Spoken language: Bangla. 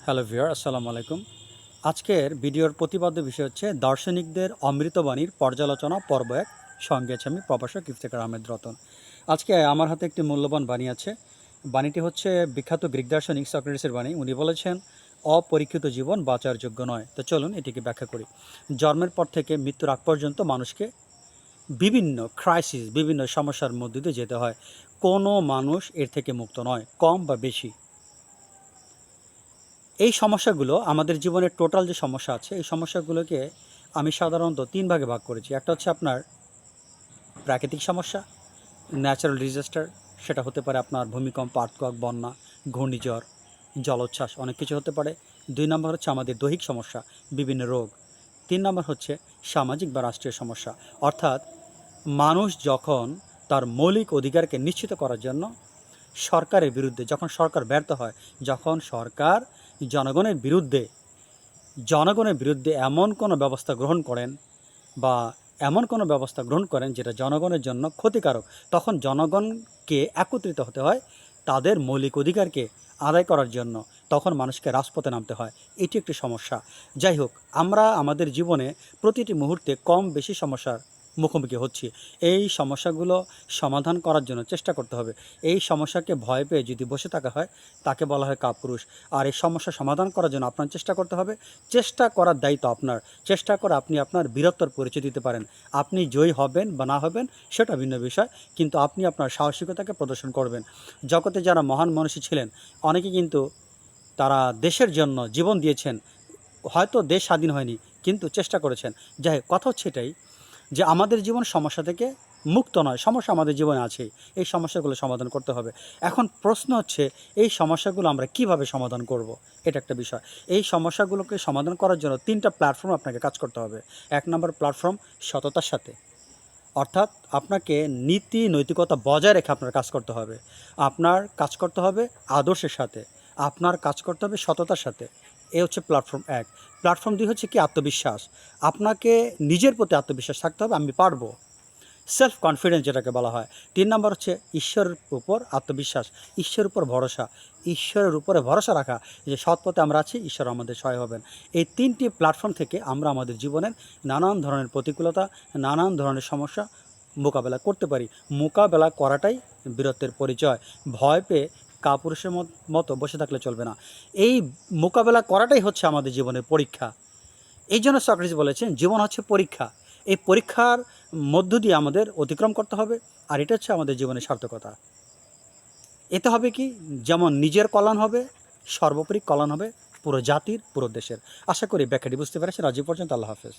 হ্যালো ভিউয়ার, আসসালামু আলাইকুম। আজকের ভিডিওর প্রতিপাদ্য বিষয় হচ্ছে দার্শনিকদের অমৃতবাণীর পর্যালোচনা পর্ব ১। সঙ্গে আছে আমি প্রভাষক ইফতেখার আহমেদ রতন। আজকে আমার হাতে একটি মূল্যবান বাণী আছে। বাণীটি হচ্ছে বিখ্যাত গ্রিক দার্শনিক সক্রেটিসের বাণী। উনি বলেছেন, অপরীক্ষিত জীবন বাঁচার যোগ্য নয়। তো চলুন এটিকে ব্যাখ্যা করি। জন্মের পর থেকে মৃত্যুর আগ পর্যন্ত মানুষকে বিভিন্ন ক্রাইসিস, বিভিন্ন সমস্যার মধ্য দিয়ে যেতে হয়। কোনো মানুষ এর থেকে মুক্ত নয়, কম বা বেশি। এই সমস্যাগুলো আমাদের জীবনের টোটাল যে সমস্যা আছে, এই সমস্যাগুলোকে আমি সাধারণত ৩ ভাগে ভাগ করেছি। একটা হচ্ছে আপনার প্রাকৃতিক সমস্যা, ন্যাচারাল ডিজাস্টার, সেটা হতে পারে আপনার ভূমিকম্প, আর্থকোয়েক, বন্যা, ঘূর্ণিঝড়, জলোচ্ছ্বাস, অনেক কিছু হতে পারে। ২ নম্বর হচ্ছে আমাদের দৈহিক সমস্যা, বিভিন্ন রোগ। ৩ নম্বর হচ্ছে সামাজিক বা রাষ্ট্রীয় সমস্যা। অর্থাৎ মানুষ যখন তার মৌলিক অধিকারকে নিশ্চিত করার জন্য সরকারের বিরুদ্ধে, যখন সরকার ব্যর্থ হয়, যখন সরকার জনগণের বিরুদ্ধে জনগণের বিরুদ্ধে এমন কোনো ব্যবস্থা গ্রহণ করেন বা এমন কোনো ব্যবস্থা গ্রহণ করেন যেটা জনগণের জন্য ক্ষতিকারক, তখন জনগণকে একত্রিত হতে হয় তাদের মৌলিক অধিকারকে আদায় করার জন্য। তখন মানুষকে রাজপথে নামতে হয়। এটি একটি সমস্যা। যাই হোক, আমরা আমাদের জীবনে প্রতিটি মুহূর্তে কম বেশি সমস্যার মুখোমুখি হচ্ছি। এই সমস্যাগুলো সমাধান করার জন্য চেষ্টা করতে হবে। এই সমস্যাকে ভয় পেয়ে যদি বসে থাকা হয়, তাকে বলা হয় কাপুরুষ। আর এই সমস্যা সমাধান করার জন্য আপনার চেষ্টা করতে হবে। চেষ্টা করার দায়িত্ব আপনার। চেষ্টা করে আপনি আপনার বীরত্বর পরিচয় দিতে পারেন। আপনি জয়ী হবেন বা না হবেন সেটা ভিন্ন বিষয়, কিন্তু আপনি আপনার সাহসিকতাকে প্রদর্শন করবেন। জগতে যারা মহান মনীষী ছিলেন, অনেকে কিন্তু তারা দেশের জন্য জীবন দিয়েছেন। হয়তো দেশ স্বাধীন হয়নি, কিন্তু চেষ্টা করেছেন। যাই হোক, কথা হচ্ছে এটাই যে আমাদের জীবন সমস্যা থেকে মুক্ত নয়। সমস্যা আমাদের জীবনে আছেই। এই সমস্যাগুলো সমাধান করতে হবে। এখন প্রশ্ন হচ্ছে, এই সমস্যাগুলো আমরা কিভাবে সমাধান করব? এটা একটা বিষয়। এই সমস্যাগুলোকে সমাধান করার জন্য ৩টা প্ল্যাটফর্ম আপনাকে কাজ করতে হবে। ১ নম্বর প্ল্যাটফর্ম সততার সাথে। অর্থাৎ আপনাকে নীতি নৈতিকতা বজায় রেখে আপনার কাজ করতে হবে। আপনার কাজ করতে হবে আদর্শের সাথে। আপনার কাজ করতে হবে সততার সাথে। এ হচ্ছে প্ল্যাটফর্ম ১। প্ল্যাটফর্ম ২ হচ্ছে কি আত্মবিশ্বাস। আপনাকে নিজের প্রতি আত্মবিশ্বাস থাকতে হবে, আমি পারবো। সেলফ কনফিডেন্স যেটাকে বলা হয়। ৩ নম্বর হচ্ছে ঈশ্বরের উপর আত্মবিশ্বাস, ঈশ্বরের উপর ভরসা। ঈশ্বরের উপরে ভরসা রাখা যে সৎ পথে আমরা আছি, ঈশ্বর আমাদের সহায় হবেন। এই ৩টি প্ল্যাটফর্ম থেকে আমরা আমাদের জীবনের নানান ধরনের প্রতিকূলতা, নানান ধরনের সমস্যা মোকাবেলা করতে পারি। মোকাবেলা করাটাই বীরত্বের পরিচয়। ভয় পেয়ে কাপুরুষের মতো বসে থাকলে চলবে না। এই মোকাবেলা করাটাই হচ্ছে আমাদের জীবনের পরীক্ষা। এই জন্য সক্রেটিস বলেছেন, জীবন হচ্ছে পরীক্ষা। এই পরীক্ষার মধ্য দিয়ে আমাদের অতিক্রম করতে হবে। আর এটা হচ্ছে আমাদের জীবনের সার্থকতা। এতে হবে কি, যেমন নিজের কল্যাণ হবে, সর্বোপরি কল্যাণ হবে পুরো জাতির, পুরো দেশের। আশা করি ব্যাখ্যাটি বুঝতে পেরেছেন। আজ পর্যন্ত, আল্লাহ হাফেজ।